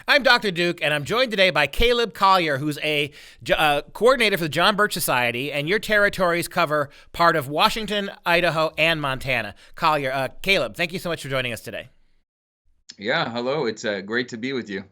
I'm Dr. Duke, and I'm joined today by Caleb Collier, who's a coordinator for the John Birch Society, and your territories cover part of Washington, Idaho, and Montana. Caleb, thank you so much for joining us today. Yeah, hello. It's great to be with you.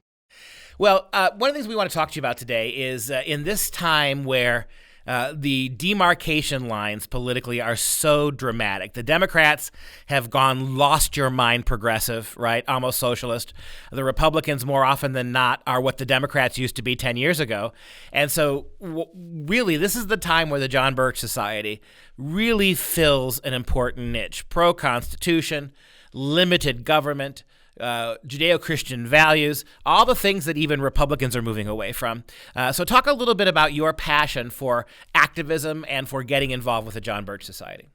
Well, one of the things we want to talk to you about today is in this time where the demarcation lines politically are so dramatic. The Democrats have gone lost your mind progressive, right? Almost socialist. The Republicans, more often than not, are what the Democrats used to be 10 years ago. And so, really, this is the time where the John Birch Society really fills an important niche. Pro-Constitution, limited government, Judeo-Christian values, all the things that even Republicans are moving away from. So talk a little bit about your passion for activism and for getting involved with the John Birch Society.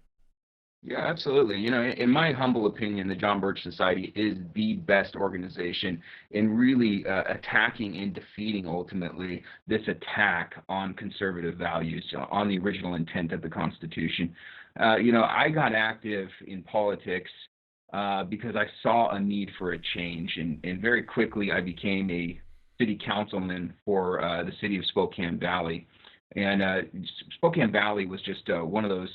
Yeah, absolutely. In my humble opinion, the John Birch Society is the best organization in really attacking and defeating ultimately this attack on conservative values, on the original intent of the Constitution. I got active in politics because I saw a need for a change, and very quickly I became a city councilman for the city of Spokane Valley. And Spokane Valley was just one of those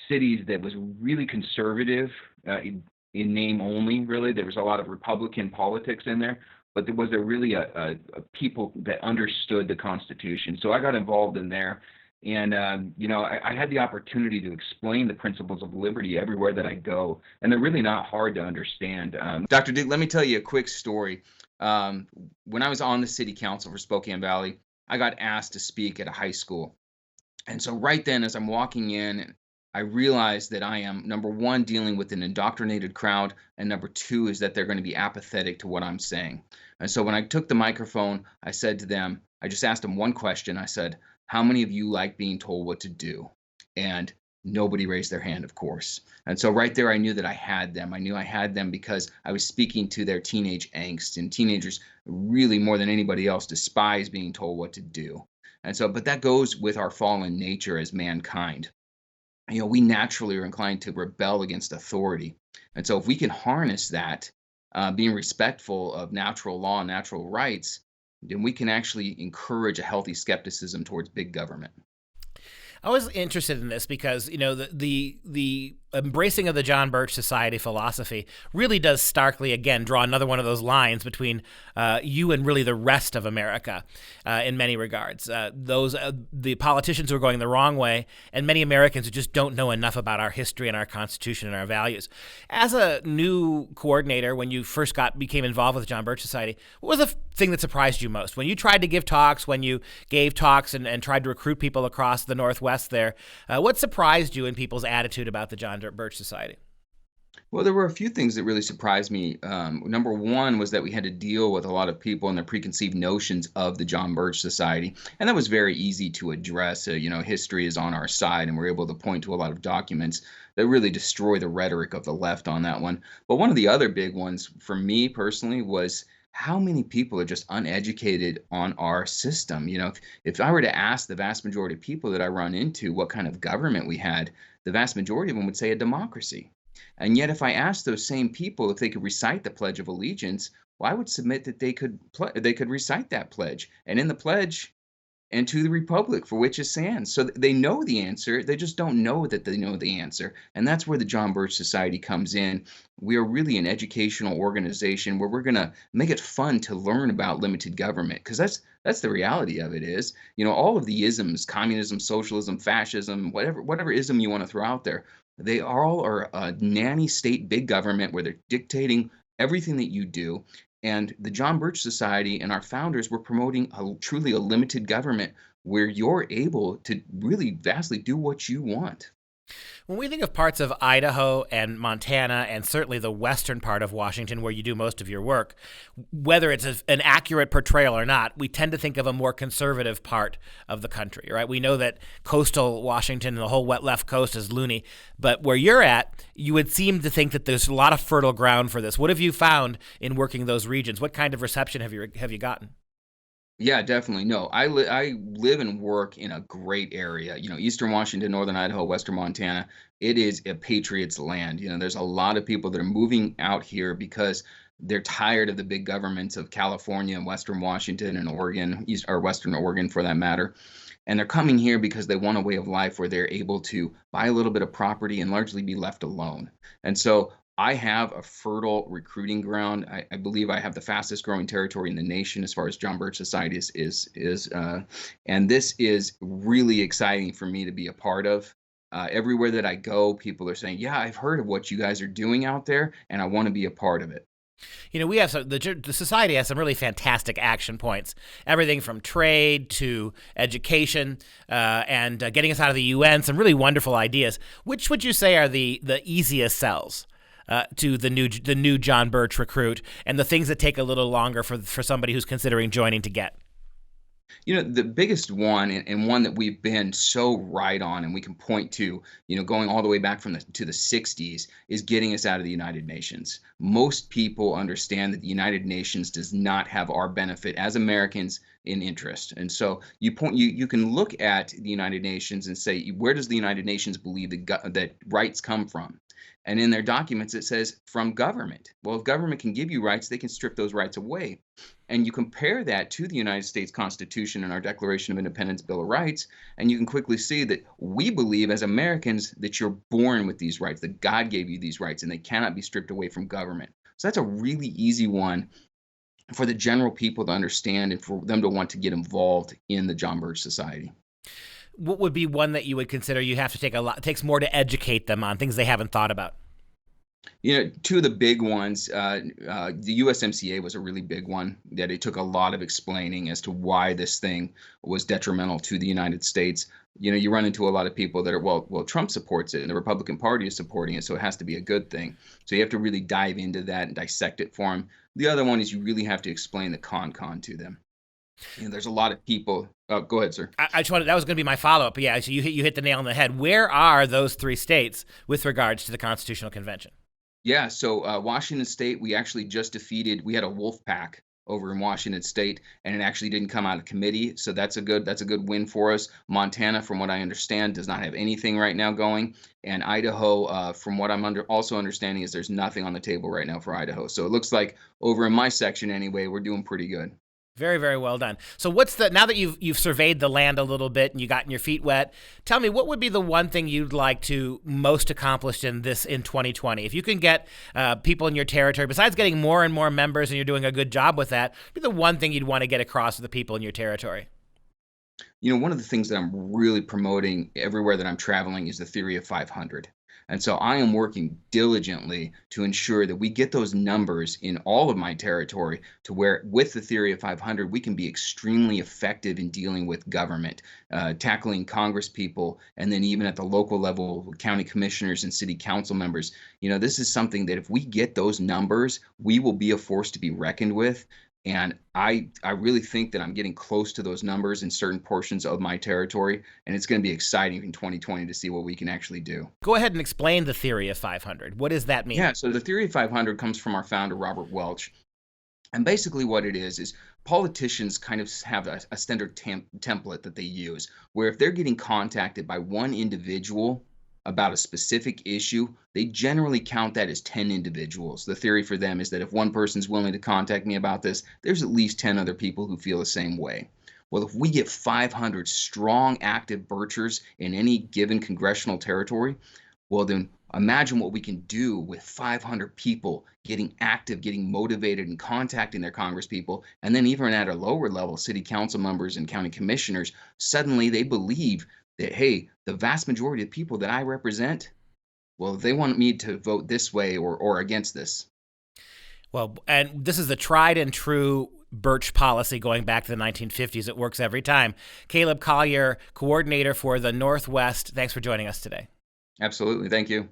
cities that was really conservative in name only, really. There was a lot of Republican politics in there, but there was a people that understood the Constitution. So I got involved in there. And, I had the opportunity to explain the principles of liberty everywhere that I go. And they're really not hard to understand. Dr. Duke, let me tell you a quick story. When I was on the city council for Spokane Valley, I got asked to speak at a high school. And so right then, as I'm walking in, I realized that I am, number one, dealing with an indoctrinated crowd, and number two is that they're going to be apathetic to what I'm saying. And so when I took the microphone, I said to them, I just asked them one question. I said, how many of you like being told what to do? And nobody raised their hand, of course. And so right there, I knew that I had them. I knew I had them because I was speaking to their teenage angst, and teenagers really more than anybody else despise being told what to do. And so, but that goes with our fallen nature as mankind. We naturally are inclined to rebel against authority. And so if we can harness that, being respectful of natural law and natural rights, then we can actually encourage a healthy skepticism towards big government. I was interested in this because the embracing of the John Birch Society philosophy really does starkly, again, draw another one of those lines between you and really the rest of America in many regards. The politicians who are going the wrong way, and many Americans who just don't know enough about our history and our Constitution and our values. As a new coordinator, when you first became involved with the John Birch Society, what was the thing that surprised you most? When you tried to give talks, when you gave talks and tried to recruit people across the Northwest there, what surprised you in people's attitude about the John Birch Society? Well, there were a few things that really surprised me. Number one was that we had to deal with a lot of people and their preconceived notions of the John Birch Society, and that was very easy to address. History is on our side, and we're able to point to a lot of documents that really destroy the rhetoric of the left on that one. But one of the other big ones for me personally was how many people are just uneducated on our system. If I were to ask the vast majority of people that I run into what kind of government we had, the vast majority of them would say a democracy. And yet, if I asked those same people if they could recite the Pledge of Allegiance, well, I would submit that they could recite that pledge. And in the pledge, and to the republic for which it stands. So they know the answer. They just don't know that they know the answer. And that's where the John Birch Society comes in. We are really an educational organization where we're going to make it fun to learn about limited government, because that's the reality of it is, all of the isms, communism, socialism, fascism, whatever ism you want to throw out there, they all are a nanny state big government where they're dictating everything that you do. And the John Birch Society and our founders were promoting truly a limited government where you're able to really vastly do what you want. When we think of parts of Idaho and Montana and certainly the western part of Washington where you do most of your work, whether it's an accurate portrayal or not, we tend to think of a more conservative part of the country, right? We know that coastal Washington and the whole left coast is loony, but where you're at, you would seem to think that there's a lot of fertile ground for this. What have you found in working those regions? What kind of reception have you gotten? Yeah, definitely. No, I live and work in a great area. Eastern Washington, Northern Idaho, Western Montana. It is a patriot's land. There's a lot of people that are moving out here because They're tired of the big governments of California and Western Washington and Oregon, East or Western Oregon for that matter. And they're coming here because they want a way of life where they're able to buy a little bit of property and largely be left alone. And so I have a fertile recruiting ground. I believe I have the fastest growing territory in the nation as far as John Birch Society and this is really exciting for me to be a part of. Everywhere that I go, people are saying, "Yeah, I've heard of what you guys are doing out there, and I want to be a part of it." We have the society has some really fantastic action points. Everything from trade to education and getting us out of the UN. Some really wonderful ideas. Which would you say are the easiest sells to the new John Birch recruit, and the things that take a little longer for somebody who's considering joining to get? The biggest one, and one that we've been so right on, and we can point to, going all the way back to the 60s, is getting us out of the United Nations. Most people understand that the United Nations does not have our benefit as Americans in interest. And so you can look at the United Nations and say, where does the United Nations believe that rights come from? And in their documents, it says from government. Well, if government can give you rights, they can strip those rights away. And you compare that to the United States Constitution and our Declaration of Independence, Bill of Rights, and you can quickly see that we believe as Americans that you're born with these rights, that God gave you these rights, and they cannot be stripped away from government. So that's a really easy one for the general people to understand and for them to want to get involved in the John Birch Society. What would be one that you would consider you have to take it takes more to educate them on things they haven't thought about? Two of the big ones, the USMCA was a really big one that it took a lot of explaining as to why this thing was detrimental to the United States. You run into a lot of people that are, well, Trump supports it and the Republican Party is supporting it, so it has to be a good thing. So you have to really dive into that and dissect it for them. The other one is you really have to explain the con to them. There's a lot of people. Oh, go ahead, sir. I just wanted, that was going to be my follow-up. Yeah, so you hit the nail on the head. Where are those three states with regards to the Constitutional Convention? Yeah, so Washington State, we actually just defeated. We had a wolf pack over in Washington State, and it actually didn't come out of committee. So that's a good win for us. Montana, from what I understand, does not have anything right now going, and Idaho, from what I'm also understanding, is there's nothing on the table right now for Idaho. So it looks like over in my section anyway, we're doing pretty good. Very, very well done. So now that you've surveyed the land a little bit and you've gotten your feet wet, tell me, what would be the one thing you'd like to most accomplish in 2020? If you can get people in your territory, besides getting more and more members, and you're doing a good job with that, be the one thing you'd want to get across to the people in your territory? One of the things that I'm really promoting everywhere that I'm traveling is the theory of 500. And so I am working diligently to ensure that we get those numbers in all of my territory to where, with the theory of 500, we can be extremely effective in dealing with government, tackling Congress people, and then even at the local level, county commissioners and city council members. This is something that if we get those numbers, we will be a force to be reckoned with. And I really think that I'm getting close to those numbers in certain portions of my territory, and it's going to be exciting in 2020 to see what we can actually do. Go ahead and explain the theory of 500. What does that mean? Yeah, so the theory of 500 comes from our founder, Robert Welch. And basically what it is politicians kind of have a standard template that they use, where if they're getting contacted by one individual about a specific issue, they generally count that as 10 individuals. The theory for them is that if one person's willing to contact me about this, there's at least 10 other people who feel the same way. Well, if we get 500 strong, active Birchers in any given congressional territory, well, then imagine what we can do with 500 people getting active, getting motivated, and contacting their Congress people. And then even at a lower level, city council members and county commissioners, suddenly they believe that, hey, the vast majority of people that I represent, well, they want me to vote this way or against this. Well, and this is the tried and true Birch policy going back to the 1950s. It works every time. Caleb Collier, coordinator for the Northwest, thanks for joining us today. Absolutely. Thank you.